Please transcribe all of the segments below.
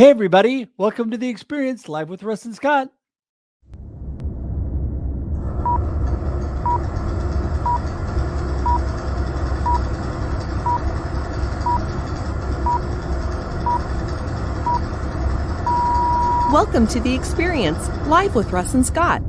Hey, everybody. Welcome to The Experience, live with Russ and Scott. Welcome to The Experience, live with Russ and Scott.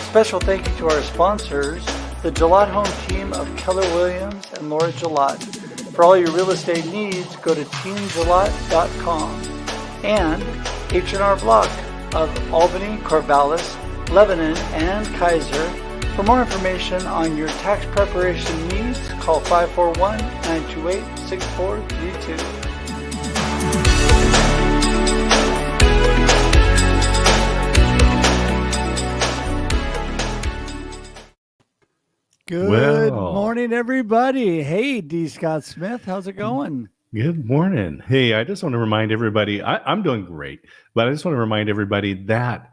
Special thank you to our sponsors, the Gillette Home team of Keller Williams and Laura Gillette. For all your real estate needs, go to teamgillette.com. And H&R Block of Albany, Corvallis, Lebanon, and Kaiser. For more information on your tax preparation needs, call 541-928-6432. Good morning, everybody. Hey, D. Scott Smith, how's it going? Good morning. Hey, I just want to remind everybody, I'm doing great, but I just want to remind everybody that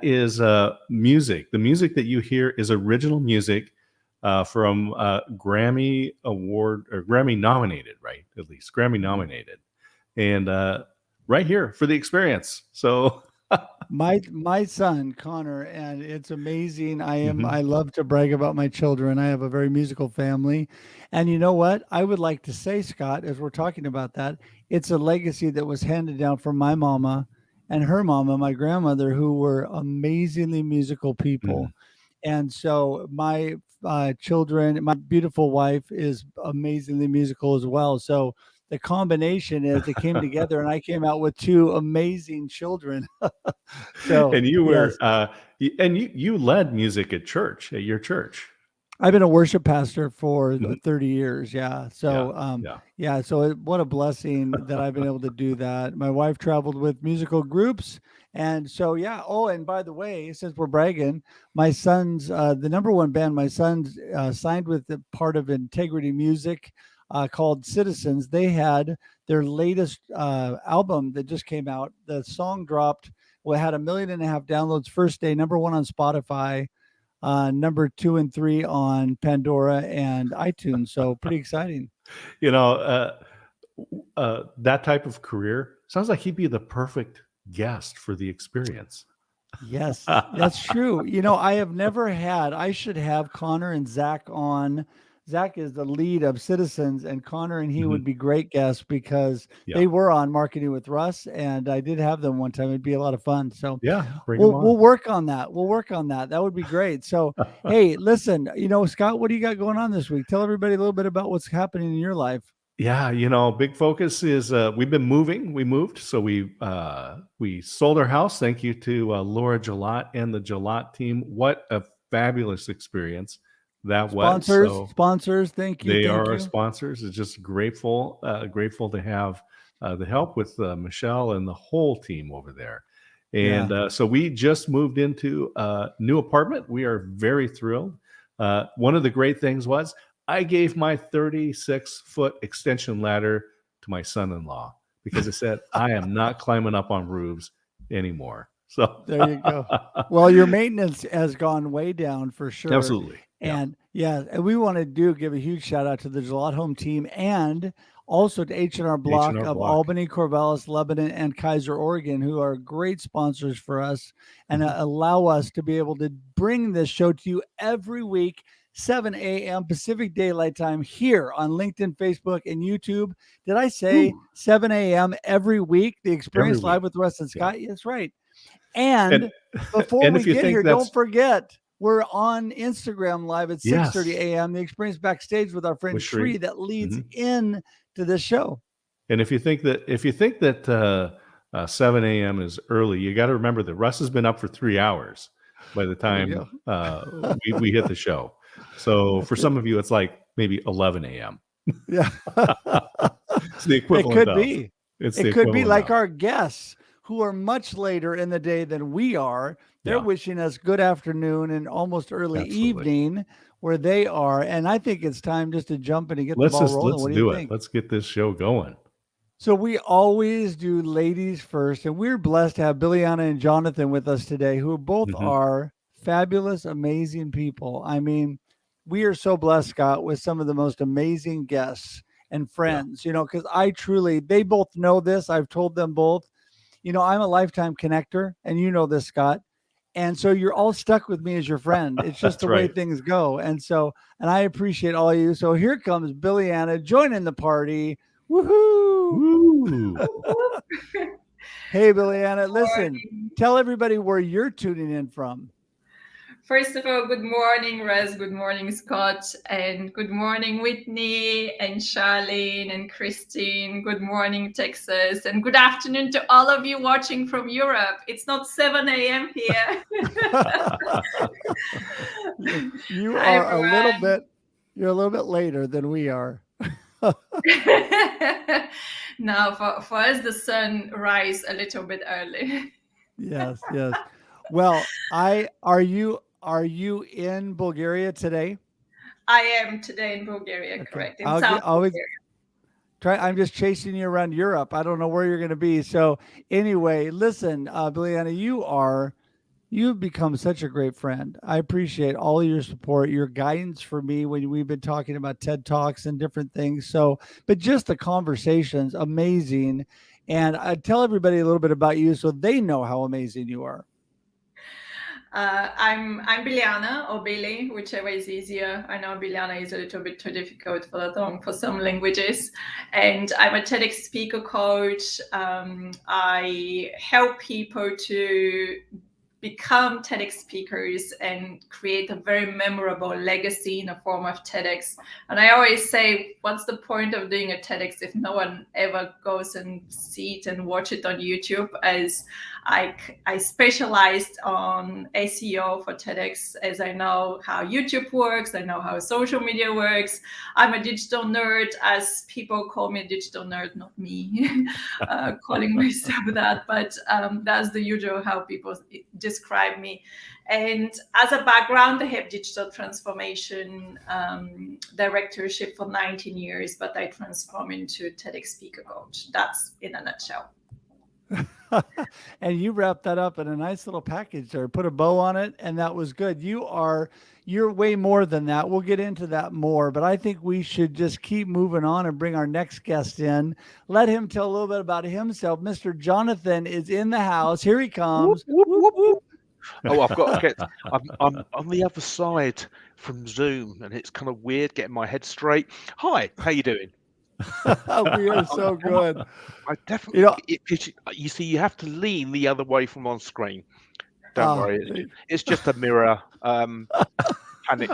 is music. The music that you hear is original music from Grammy Award or Grammy nominated, right? At least Grammy nominated. And right here for The Experience. So my son Connor, and it's amazing. I love to brag about my children. I have a very musical family, and you know what I would like to say, Scott, as we're talking about that, it's a legacy that was handed down from my mama and her mama, my grandmother, who were amazingly musical people. And so my children, my beautiful wife is amazingly musical as well. So the combination is they came together, and I came out with two amazing children. So, and you were yes. you led music at church, at your church. I've been a worship pastor for 30 years. Yeah. So, So what a blessing that I've been able to do that. My wife traveled with musical groups. And so, yeah. Oh, and by the way, since we're bragging, my son's, the number one band, my son's signed with the part of Integrity Music called Citizens. They had their latest album that just came out. The song dropped. Well, it had 1.5 million downloads first day, number one on Spotify. Number 2 and 3 on Pandora and iTunes. So pretty exciting. You know, that type of career sounds like he'd be the perfect guest for The Experience. Yes, that's true. You know, I should have Connor and Zach on. Zach is the lead of Citizens, and Connor and he would be great guests because they were on Marketing with Russ, and I did have them one time. It'd be a lot of fun. So we'll work on that. We'll work on that. That would be great. So, hey, listen, you know, Scott, what do you got going on this week? Tell everybody a little bit about what's happening in your life. Yeah, you know, big focus is we've been moving. We moved, so we sold our house. Thank you to Laura Gillette and the Gillette team. What a fabulous experience that sponsors, was. So sponsors, thank you. They are our sponsors. It's just grateful to have the help with Michelle and the whole team over there. And so we just moved into a new apartment. We are very thrilled. One of the great things was I gave my 36-foot extension ladder to my son-in-law because I said, I am not climbing up on roofs anymore. So there you go. Well, your maintenance has gone way down for sure. Absolutely. And and we want to give a huge shout out to the Gillette Home team and also to H&R Block of Albany, Corvallis, Lebanon, and Kaiser, Oregon, who are great sponsors for us and allow us to be able to bring this show to you every week 7 a.m. Pacific Daylight Time here on LinkedIn, Facebook, and YouTube. Did I say 7 a.m. every week? The Experience Live with Russ and Scott? Yeah. That's right. And before we get here, don't forget, we're on Instagram Live at 6:30 a.m. The Experience Backstage with our friend Shree that leads in to this show. And if you think that 7 a.m. is early, you got to remember that Russ has been up for 3 hours by the time we hit the show. So for some of you, it's like maybe 11 a.m. Yeah, it's the equivalent. It could be. It could be like our guests who are much later in the day than we are. They're wishing us good afternoon and almost early evening where they are. And I think it's time just to jump in and get the ball rolling. What do you think? Let's get this show going. So we always do ladies first, and we're blessed to have Bilyana and Jonathan with us today, who both are fabulous, amazing people. I mean, we are so blessed, Scott, with some of the most amazing guests and friends, because they both know this. I've told them both, I'm a lifetime connector, and you know this, Scott. And so you're all stuck with me as your friend. It's just the way things go. And I appreciate all of you. So here comes Bilyana joining the party. Woohoo! Hey, Bilyana, listen, tell everybody where you're tuning in from. First of all, good morning, Russ. Good morning, Scott. And good morning, Whitney and Charlene and Christine. Good morning, Texas. And good afternoon to all of you watching from Europe. It's not 7 a.m. here. You are you're a little bit later than we are. Now, for us, the sun rises a little bit early. Yes. Well, are you in Bulgaria today? I am today in Bulgaria, correct? In South Bulgaria. I'm just chasing you around Europe. I don't know where you're going to be. So anyway, listen, Bilyana, you've become such a great friend. I appreciate all your support, your guidance for me when we've been talking about TED Talks and different things. But just the conversations, amazing. And tell everybody a little bit about you so they know how amazing you are. I'm Bilyana or Billy, whichever is easier. I know Bilyana is a little bit too difficult for some languages. And I'm a TEDx Speaker Coach. I help people to become TEDx speakers and create a very memorable legacy in the form of TEDx. And I always say, what's the point of doing a TEDx if no one ever goes and see it and watch it on YouTube? As I specialized on SEO for TEDx, as I know how YouTube works, I know how social media works. I'm a digital nerd, as people call me a digital nerd, not me calling myself that, but that's the usual how people describe me. And as a background, I have digital transformation directorship for 19 years, but I transform into TEDx Speaker Coach. That's in a nutshell. And you wrapped that up in a nice little package there, put a bow on it, and that was good. You're way more than that. We'll get into that more, but I think we should just keep moving on and bring our next guest in. Let him tell a little bit about himself. Mr. Jonathan is in the house. Here he comes. Whoop, whoop, whoop. Oh, I've got to get. I'm on the other side from Zoom, and it's kind of weird getting my head straight. Hi, how you doing? We are so good. I definitely. You see, you have to lean the other way from on screen. Don't worry, it's just a mirror. Panic.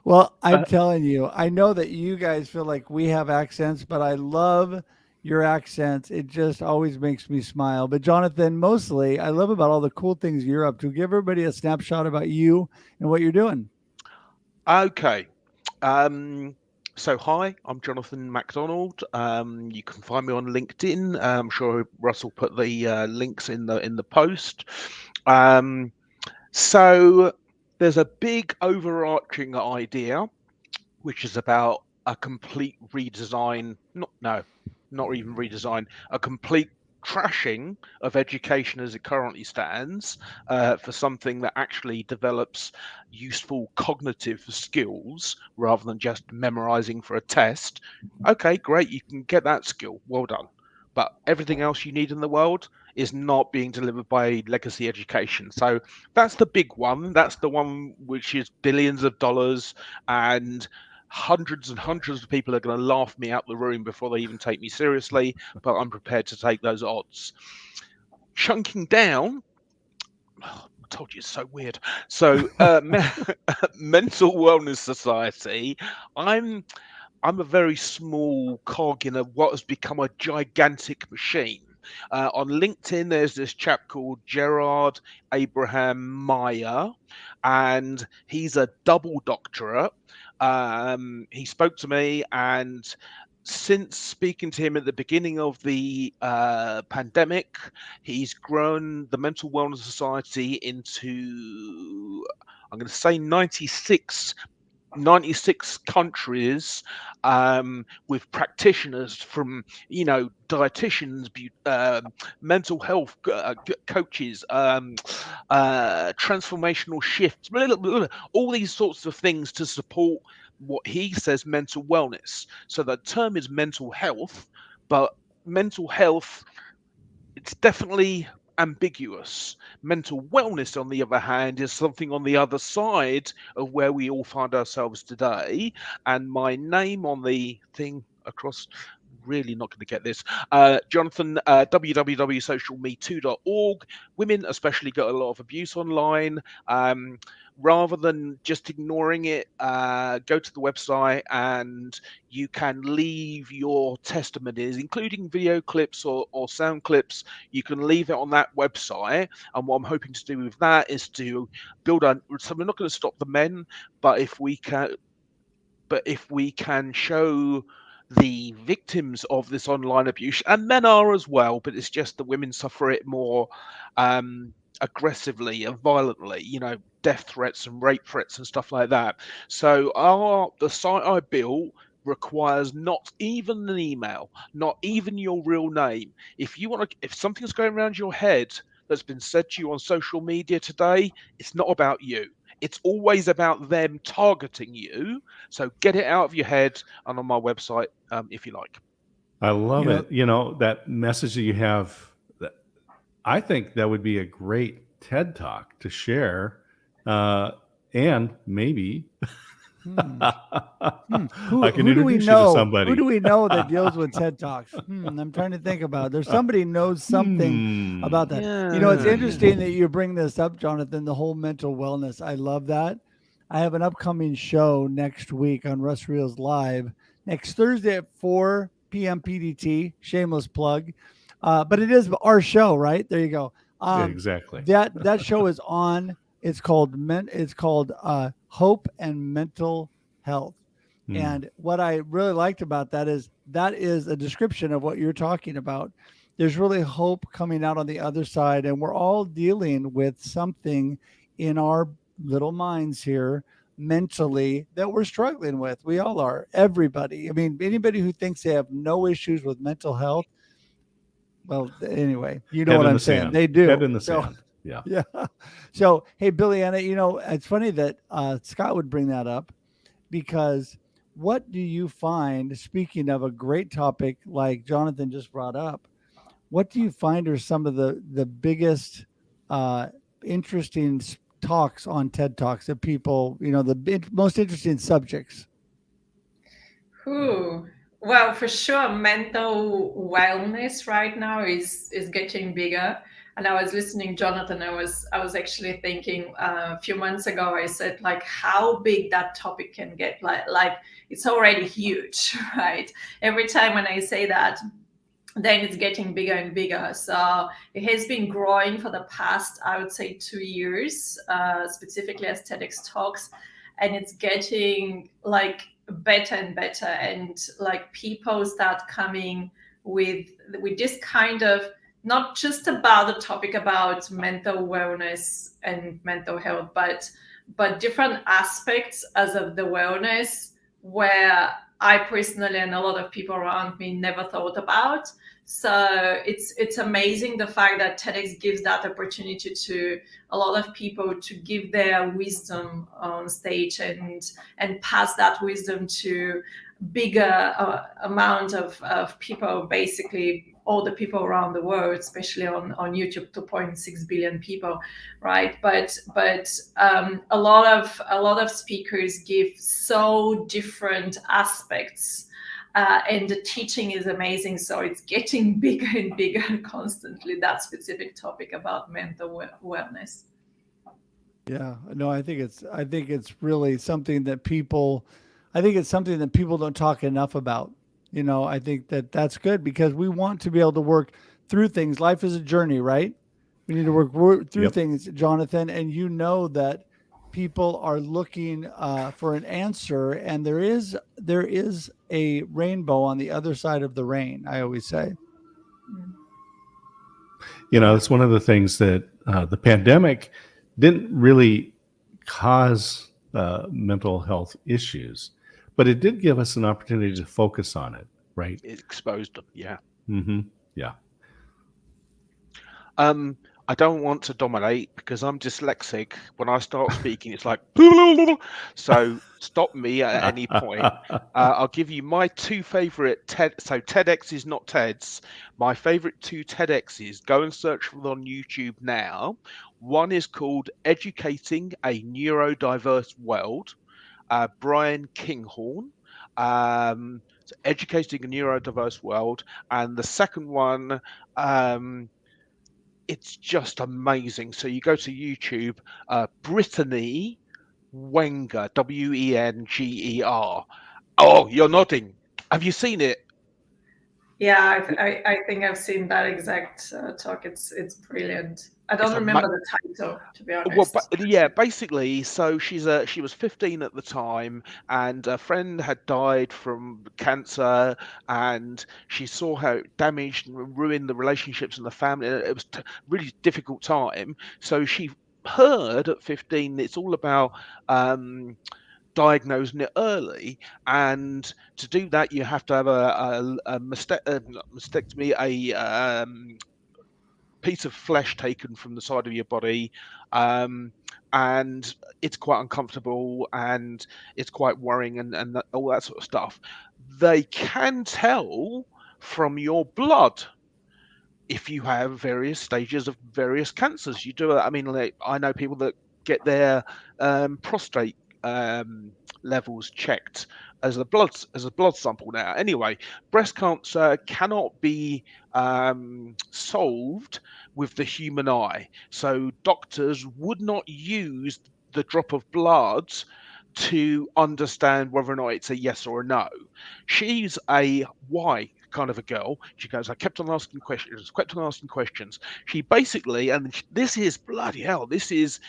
Well, I'm telling you, I know that you guys feel like we have accents, but I love your accents. It just always makes me smile. But Jonathan, mostly, I love about all the cool things you're up to. Give everybody a snapshot about you and what you're doing. Okay. So hi, I'm Jonathan Macdonald. You can find me on LinkedIn. I'm sure Russell put the links in the post. So there's a big overarching idea, which is about a complete redesign. Not even redesign. A complete trashing of education as it currently stands for something that actually develops useful cognitive skills rather than just memorizing for a test. Okay, great, you can get that skill, well done, but everything else you need in the world is not being delivered by legacy education. So that's the big one. That's the one which is billions of dollars, and hundreds and hundreds of people are going to laugh me out the room before they even take me seriously, but I'm prepared to take those odds. Chunking down, I told you it's so weird. So Mental Wellness Society, I'm a very small cog in what has become a gigantic machine. On LinkedIn, there's this chap called Gerard Abraham Meyer, and he's a double doctorate. He spoke to me, and since speaking to him at the beginning of the pandemic, he's grown the Mental Wellness Society into, I'm going to say 96 countries, with practitioners from, dietitians, mental health coaches, transformational shifts, all these sorts of things to support what he says mental wellness. So the term is mental health, but mental health, it's definitely ambiguous. Mental wellness, on the other hand, is something on the other side of where we all find ourselves today. And my name on the thing across, really not going to get this, Jonathan, www.SocialMeToo.org. Women especially get a lot of abuse online. Rather than just ignoring it, go to the website and you can leave your testimonies, including video clips or sound clips. You can leave it on that website. And what I'm hoping to do with that is to build so we're not going to stop the men, but if we can show the victims of this online abuse, and men are as well, but it's just the women suffer it more aggressively and violently, death threats and rape threats and stuff like that. So the site I built requires not even an email, not even your real name. If something's going around your head that's been said to you on social media today, it's not about you. It's always about them targeting you. So get it out of your head and on my website, if you like. I love it. That message that you have, I think that would be a great TED Talk to share. And maybe I can introduce you to somebody. Who do we know that deals with TED Talks? I'm trying to think about it. There's somebody who knows something about that. Yeah. It's interesting that you bring this up, Jonathan, the whole mental wellness. I love that. I have an upcoming show next week on Russ Reels Live, next Thursday at 4 p.m. PDT, shameless plug. But it is our show, right? There you go. Exactly. That show is on. It's called Hope and Mental Health. And what I really liked about that is a description of what you're talking about. There's really hope coming out on the other side, and we're all dealing with something in our little minds here mentally that we're struggling with. We all are. Everybody. I mean, anybody who thinks they have no issues with mental health, well, anyway, you know what I'm saying. They do. Head in the sand. Yeah. Yeah. So, hey, Bilyana, it's funny that Scott would bring that up, because what do you find, speaking of a great topic like Jonathan just brought up, what do you find are some of the biggest interesting talks on TED Talks that people, the most interesting subjects? Well, for sure, mental wellness right now is getting bigger. And I was listening, Jonathan, I was actually thinking a few months ago, I said, like, how big that topic can get. Like it's already huge, right? Every time when I say that, then it's getting bigger and bigger. So it has been growing for the past, I would say, 2 years, specifically as TEDx Talks. And it's getting like better and better. And like people start coming with this kind of, not just about the topic about mental wellness and mental health, but different aspects as of the wellness where I personally and a lot of people around me never thought about. So it's amazing the fact that TEDx gives that opportunity to a lot of people to give their wisdom on stage and pass that wisdom to bigger amount of people, basically all the people around the world, especially on YouTube, 2.6 billion people, right? But a lot of speakers give so different aspects, and the teaching is amazing. So it's getting bigger and bigger constantly, that specific topic about mental wellness. Yeah, no, I think it's really something that people don't talk enough about. I think that's good because we want to be able to work through things. Life is a journey, right? We need to work through things, Jonathan, and that people are looking for an answer, and there is a rainbow on the other side of the rain, I always say. It's one of the things that the pandemic didn't really cause mental health issues, but it did give us an opportunity to focus on it, right? It exposed them, yeah. Mm-hmm. Yeah. I don't want to dominate because I'm dyslexic. When I start speaking, it's like, so stop me at any point. I'll give you my two favorite so TEDx is not TEDs. My favorite two TEDx's, go and search for them on YouTube now. One is called Educating a Neurodiverse World, Brian Kinghorn. So Educating a Neurodiverse World. And the second one, it's just amazing. So you go to YouTube, Brittany Wenger, Wenger. Oh, you're nodding. Have you seen it? Yeah, I think I've seen that exact talk. It's brilliant. I don't remember the title, to be honest. Well, yeah, basically, so she was 15 at the time, and a friend had died from cancer, and she saw how it damaged and ruined the relationships in the family. It was a really difficult time. So she heard at 15 it's all about diagnosing it early, and to do that you have to have a mastectomy, a piece of flesh taken from the side of your body, and it's quite uncomfortable and it's quite worrying and all that sort of stuff. They can tell from your blood if you have various stages of various cancers. You do, I mean, like, I know people that get their prostate levels checked as a blood sample now. Anyway, breast cancer cannot be solved with the human eye, so doctors would not use the drop of blood to understand whether or not it's a yes or a no. She's a why kind of a girl. She goes, I kept on asking questions. She basically, and this is bloody hell, this is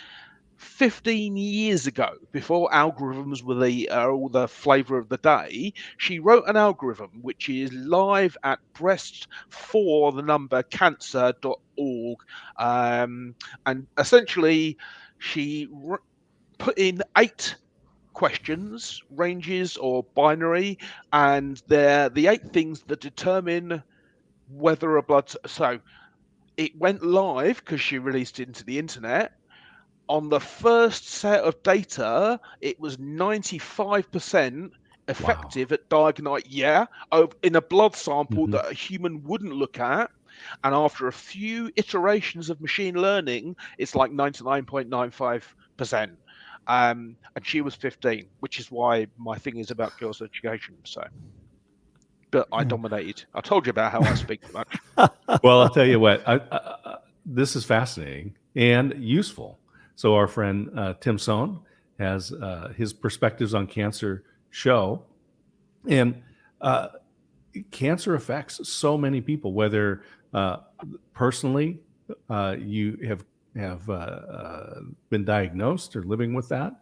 15 years ago, before algorithms were all the flavor of the day. She wrote an algorithm which is live at breast4cancer.org, and essentially she put in 8 questions, ranges or binary, and they're the 8 things that determine whether a blood. So it went live because she released it into the internet. On the first set of data, it was 95% effective at diagnosing, in a blood sample that a human wouldn't look at. And after a few iterations of machine learning, it's like 99.95%. And she was 15, which is why my thing is about girls' education. So, but I dominated. I told you about how I speak too much. Well, I'll tell you what. This is fascinating and useful. So our friend Tim Sohn has his Perspectives on Cancer show, and cancer affects so many people, whether personally you have been diagnosed or living with that,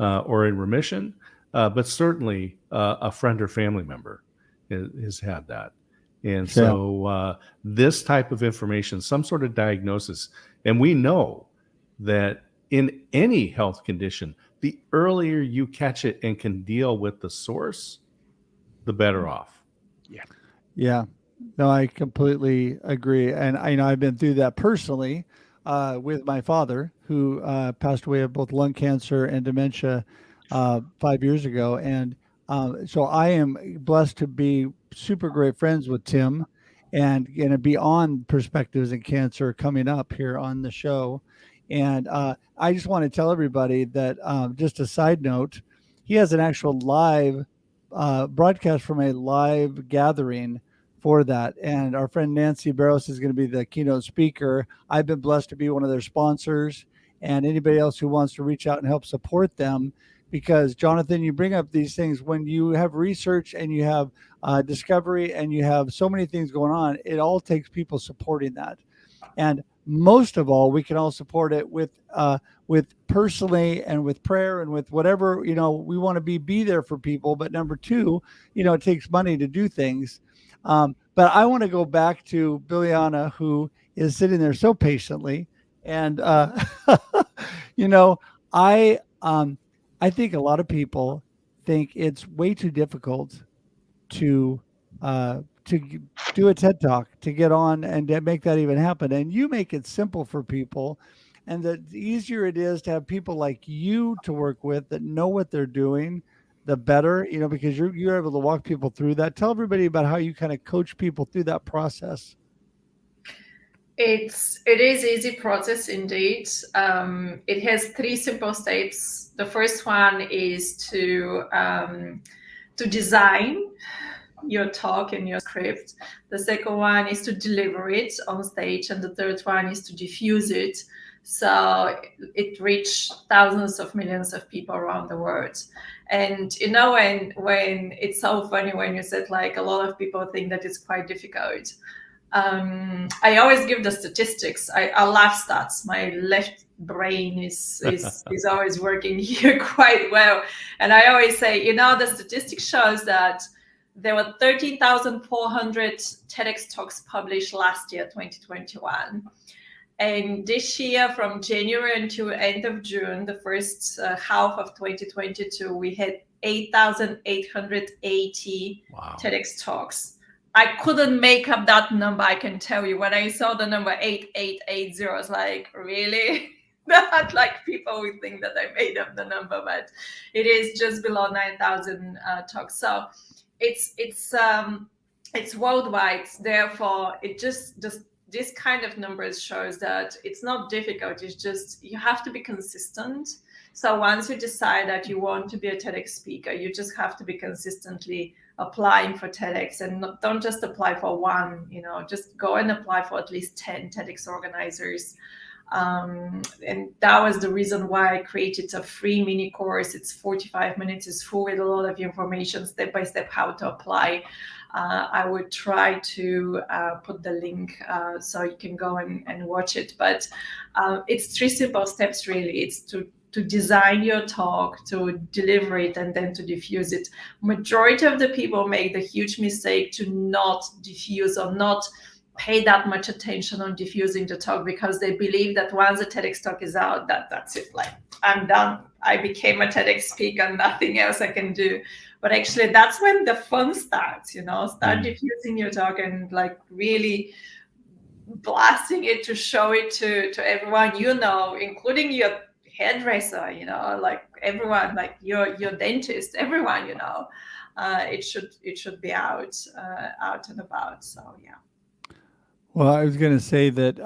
or in remission, but certainly a friend or family member has had that. And so this type of information, some sort of diagnosis, and we know that in any health condition, the earlier you catch it and can deal with the source, the better off. Yeah. No, I completely agree. And I've been through that personally with my father, who passed away of both lung cancer and dementia 5 years ago. And so I am blessed to be super great friends with Tim. and beyond perspectives in cancer coming up here on the show. And I just want to tell everybody that just a side note, he has an actual live broadcast from a live gathering for that. And our friend Nancy Barros is going to be the keynote speaker. I've been blessed to be one of their sponsors, and anybody else who wants to reach out and help support them. Because Jonathan, you bring up these things when you have research and you have discovery and you have so many things going on, it all takes people supporting that. And most of all, we can all support it with personally and with prayer and with whatever, we want to be there for people. But number two, it takes money to do things. But I want to go back to Bilyana, who is sitting there so patiently. And, I think a lot of people think it's way too difficult to do a TED Talk, to get on and to make that even happen. And you make it simple for people. And the easier it is to have people like you to work with that know what they're doing, the better, because you're able to walk people through that. Tell everybody about how you kind of coach people through that process. It is easy process indeed. It has 3 simple steps. The first one is to design your talk and your script. The second one is to deliver it on stage, and the third one is to diffuse it so it reach thousands of millions of people around the world. And when it's so funny when you said like a lot of people think that it's quite difficult. I always give the statistics. I love stats. My left brain is always working here quite well. And I always say, the statistic shows that there were 13,400 TEDx talks published last year, 2021. And this year, from January until end of June, the first half of 2022, we had 8,880 TEDx talks. I couldn't make up that number, I can tell you. When I saw the number 8880, I was like, really? Not like people would think that I made up the number, but it is just below 9,000 talks. So it's worldwide. Therefore, it just this kind of numbers shows that it's not difficult. It's just you have to be consistent. So once you decide that you want to be a TEDx speaker, you just have to be consistently applying for TEDx, and don't just apply for one, just go and apply for at least 10 TEDx organizers. And that was the reason why I created a free mini course. It's 45 minutes. It's full with a lot of information, step by step, how to apply. I would try to put the link so you can go and watch it. But it's 3 simple steps, really. It's to design your talk, to deliver it, and then to diffuse it. Majority of the people make the huge mistake to not diffuse or not pay that much attention on diffusing the talk, because they believe that once the TEDx talk is out, that's it. Like, I'm done. I became a TEDx speaker, nothing else I can do. But actually, that's when the fun starts, start diffusing your talk and like really blasting it to show it to everyone, including your hairdresser, like everyone, like your dentist, everyone, it should be out and about. So yeah. Well, I was going to say that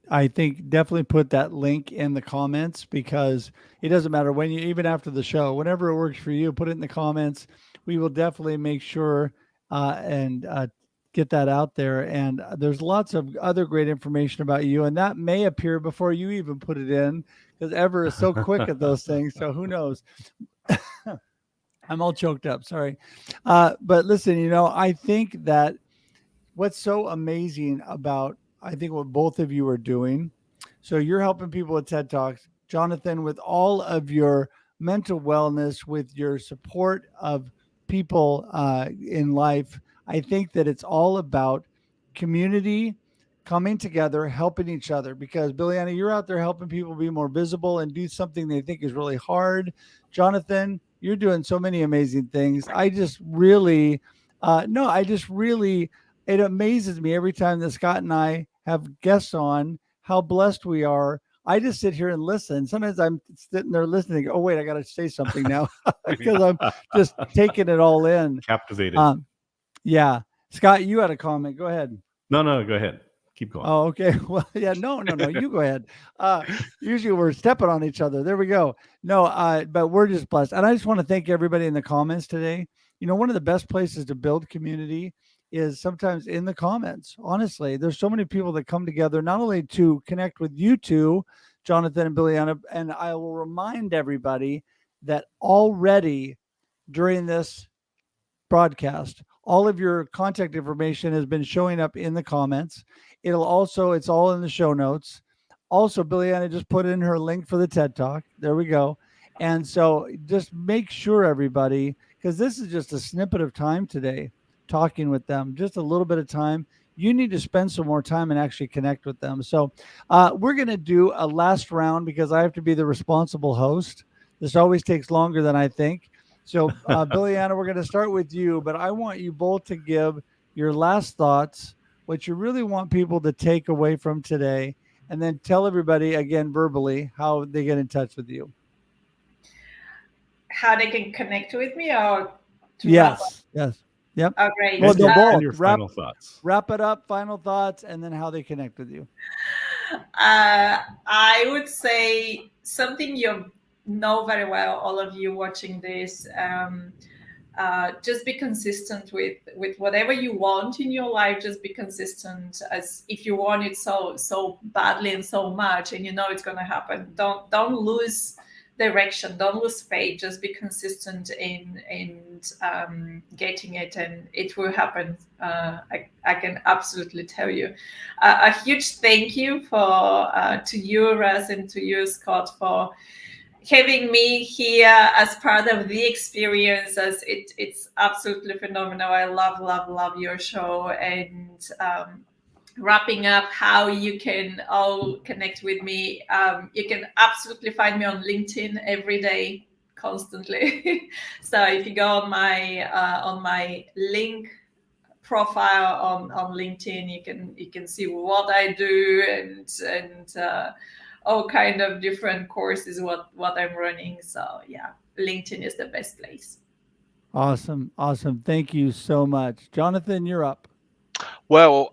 I think definitely put that link in the comments, because it doesn't matter when even after the show, whenever it works for you, put it in the comments. We will definitely make sure and get that out there. And there's lots of other great information about you, and that may appear before you even put it in, because Ever is so quick at those things. So who knows? I'm all choked up. Sorry. But listen, I think that what's so amazing about, I think, what both of you are doing. So you're helping people with TED Talks, Jonathan, with all of your mental wellness, with your support of people in life. I think that it's all about community, coming together, helping each other, because Bilyana, you're out there helping people be more visible and do something they think is really hard. Jonathan, you're doing so many amazing things. It amazes me every time that Scott and I have guests on, how blessed we are. I just sit here and listen. Sometimes I'm sitting there listening. Oh, wait, I got to say something now, because I'm just taking it all in. Captivated. Yeah. Scott, you had a comment. Go ahead. No, go ahead. Keep going. Oh, okay. Well, yeah, no, you go ahead. Usually we're stepping on each other. There we go. No, but we're just blessed. And I just want to thank everybody in the comments today. One of the best places to build community is sometimes in the comments. Honestly, there's so many people that come together, not only to connect with you two, Jonathan and Bilyana, and I will remind everybody that already during this broadcast, all of your contact information has been showing up in the comments. It's all in the show notes. Also, Bilyana just put in her link for the TED Talk. There we go. And so just make sure, everybody, because this is just a snippet of time today, talking with them, just a little bit of time. You need to spend some more time and actually connect with them. So we're going to do a last round because I have to be the responsible host. This always takes longer than I think. So, Bilyana, we're going to start with you, but I want you both to give your last thoughts, what you really want people to take away from today, and then tell everybody again verbally how they get in touch with you. How they can connect with me, or yes, yep. Oh, great. Well, and your final thoughts. Wrap it up, final thoughts, and then how they connect with you. I would say something you know very well, all of you watching this. Just be consistent with whatever you want in your life. Just be consistent. As if you want it so badly and so much, and it's going to happen. Don't lose direction. Don't lose faith. Just be consistent in getting it, and it will happen. I can absolutely tell you. A huge thank you to you, Russ, and to you, Scott, for having me here as part of the experience. As it's absolutely phenomenal. I love your show. And wrapping up how you can all connect with me, you can absolutely find me on LinkedIn every day, constantly. So if you go on my link profile on LinkedIn, you can see what I do and all kind of different courses what I'm running. So yeah, LinkedIn is the best place. Awesome. Thank you so much. Jonathan, you're up. Well,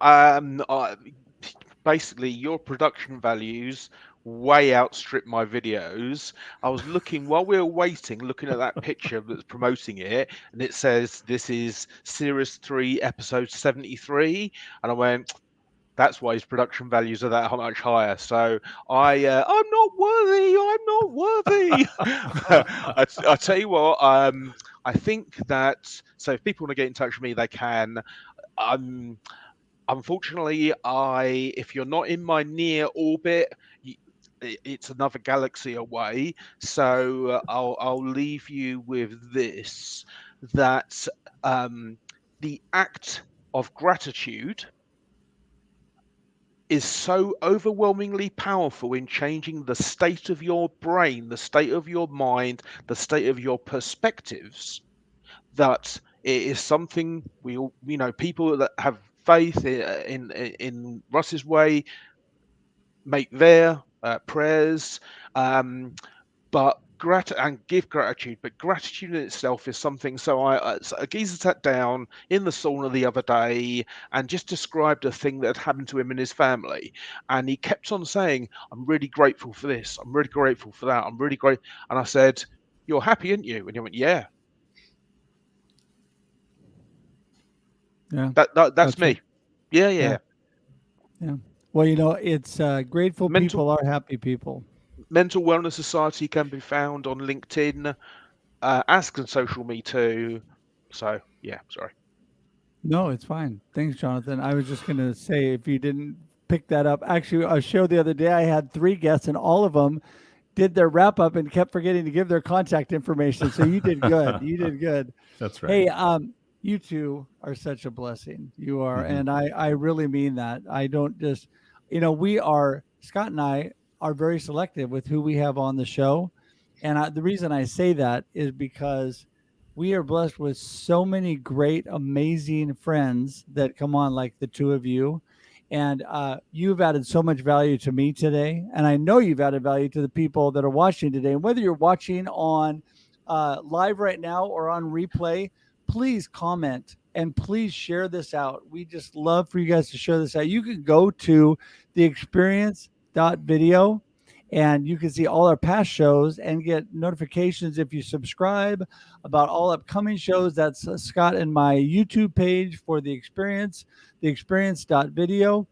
basically your production values way outstrip my videos. I was looking while we were waiting, looking at that picture that's promoting it, and it says this is Series 3, Episode 73, and I went, that's why his production values are that much higher. So I'm not worthy. I tell you what, I think that, so if people want to get in touch with me, they can. Unfortunately, if you're not in my near orbit, it's another galaxy away. So I'll leave you with this, that the act of gratitude is so overwhelmingly powerful in changing the state of your brain, the state of your mind, the state of your perspectives, that it is something we all, people that have faith in Russ's way make their prayers, but give gratitude. But gratitude in itself is something. So a geezer sat down in the sauna the other day and just described a thing that had happened to him and his family, and he kept on saying, "I'm really grateful for this. I'm really grateful for that. I'm really great." And I said, "You're happy, aren't you?" And he went, "Yeah." Yeah, that's me. Yeah. Well, it's grateful people are happy people. Mental Wellness Society can be found on LinkedIn, as can SocialMeToo. So yeah, sorry. No, it's fine. Thanks, Jonathan. I was just going to say, if you didn't pick that up, actually, a show the other day, I had 3 guests, and all of them did their wrap up and kept forgetting to give their contact information. So you did good. You did good. That's right. Hey, you two are such a blessing. You are. Mm-hmm. And I really mean that. I don't just, Scott and I are very selective with who we have on the show. And the reason I say that is because we are blessed with so many great, amazing friends that come on, like the two of you. And you've added so much value to me today. And I know you've added value to the people that are watching today. And whether you're watching on live right now or on replay, please comment And please share this out. We just love for you guys to share this out. You can go to the experience.video and you can see all our past shows and get notifications if you subscribe about all upcoming shows. That's Scott and my YouTube page for the Experience, the experience.video.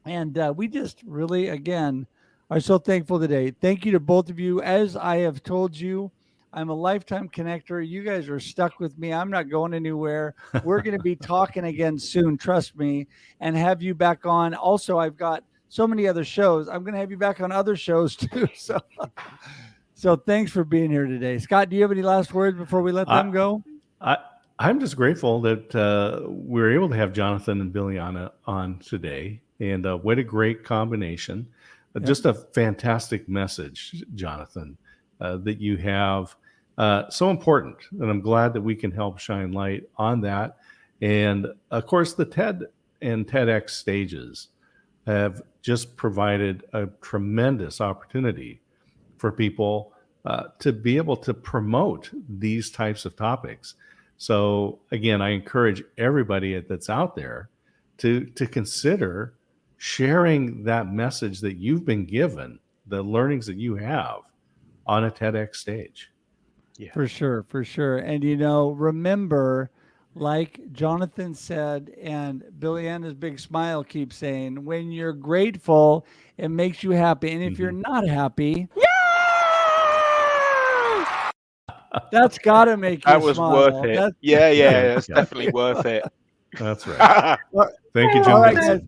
And we just really, again, are so thankful today. Thank you to both of you. As I have told you, I'm a lifetime connector. You guys are stuck with me. I'm not going anywhere. We're going to be talking again soon, trust me, and have you back on. Also, I've got so many other shows. I'm going to have you back on other shows too. So thanks for being here today. Scott, do you have any last words before we let them go? I'm just grateful that we're able to have Jonathan and Bilyana on today. And what a great combination. Yep. Just a fantastic message, Jonathan, that you have. So important. And I'm glad that we can help shine light on that. And of course, the TED and TEDx stages have just provided a tremendous opportunity for people to be able to promote these types of topics. So again, I encourage everybody that's out there to consider sharing that message that you've been given, the learnings that you have on a TEDx stage. Yeah. For sure. And, remember, like Jonathan said, and Bilyana's big smile keeps saying, when you're grateful, it makes you happy. And if you're not happy, that's got to make you smile. That was worth it. That's definitely worth it. That's right. Thank you, Jim. All right, guys.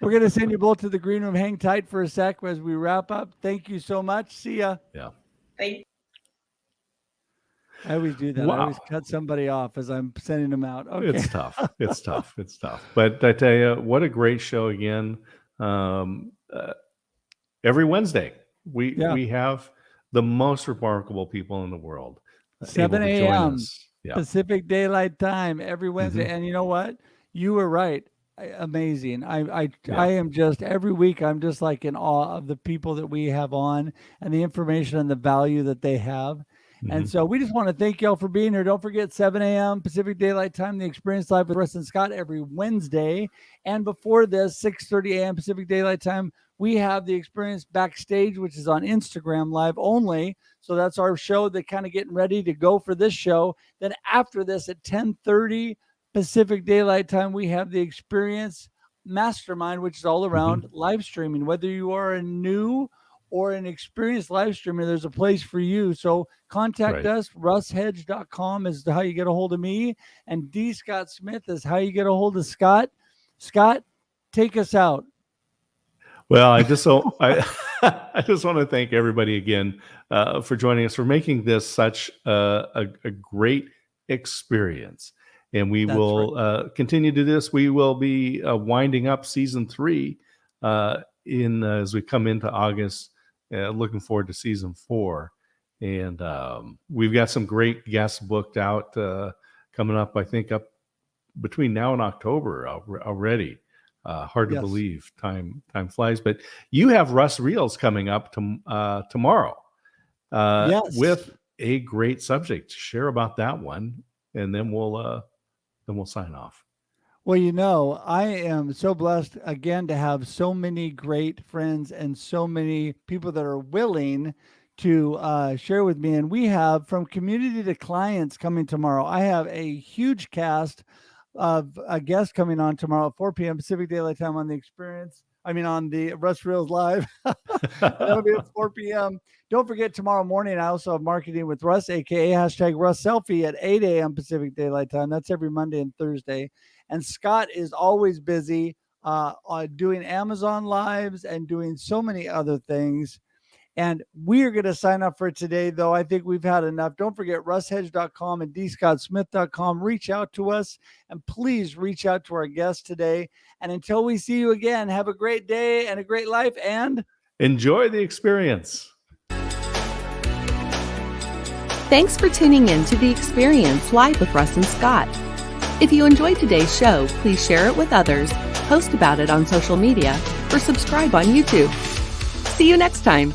We're going to send you both to the green room. Hang tight for a sec as we wrap up. Thank you so much. See ya. Yeah. Thank you. I always do that. Wow. I always cut somebody off as I'm sending them out. Okay. It's tough. But I tell you, what a great show again. Every Wednesday, we have the most remarkable people in the world. 7 a.m. Pacific Daylight Time every Wednesday. And you know what? You were right. Amazing. I am just, every week, I'm just like in awe of the people that we have on and the information and the value that they have. And so we just want to thank y'all for being here. Don't forget 7 a.m. Pacific Daylight Time, the Experience Live with Russ and Scott every Wednesday. And before this, 6:30 a.m. Pacific Daylight Time, we have the Experience Backstage, which is on Instagram Live only. So that's our show. They're kind of getting ready to go for this show. Then after this at 10:30 Pacific Daylight Time, we have the Experience Mastermind, which is all around live streaming. Whether you are a new or an experienced live streamer, there's a place for you. So contact us. RussHedge.com is how you get a hold of me. And D. Scott Smith is how you get a hold of Scott. Scott, take us out. Well, I just want to thank everybody again for joining us, for making this such a great experience. And we will continue to do this. We will be winding up season 3 as we come into August. Looking forward to season 4. And we've got some great guests booked out coming up, I think, up between now and October already. Hard to believe. Time flies. But you have Russ Reels coming up tomorrow with a great subject. Share about that one, and then we'll sign off. Well, I am so blessed again to have so many great friends and so many people that are willing to share with me. And we have from community to clients coming tomorrow. I have a huge cast of a guest coming on tomorrow at 4 p.m. Pacific Daylight Time on the Experience. On the Russ Reels Live. That'll be at 4 p.m. Don't forget, tomorrow morning, I also have Marketing with Russ, aka #RussSelfie at 8 a.m. Pacific Daylight Time. That's every Monday and Thursday. And Scott is always busy doing Amazon Lives and doing so many other things. And we're going to sign up for today, though. I think we've had enough. Don't forget RussHedge.com and DScottSmith.com. Reach out to us, and please reach out to our guests today. And until we see you again, have a great day and a great life, and enjoy the experience. Thanks for tuning in to The Experience Live with Russ and Scott. If you enjoyed today's show, please share it with others, post about it on social media, or subscribe on YouTube. See you next time.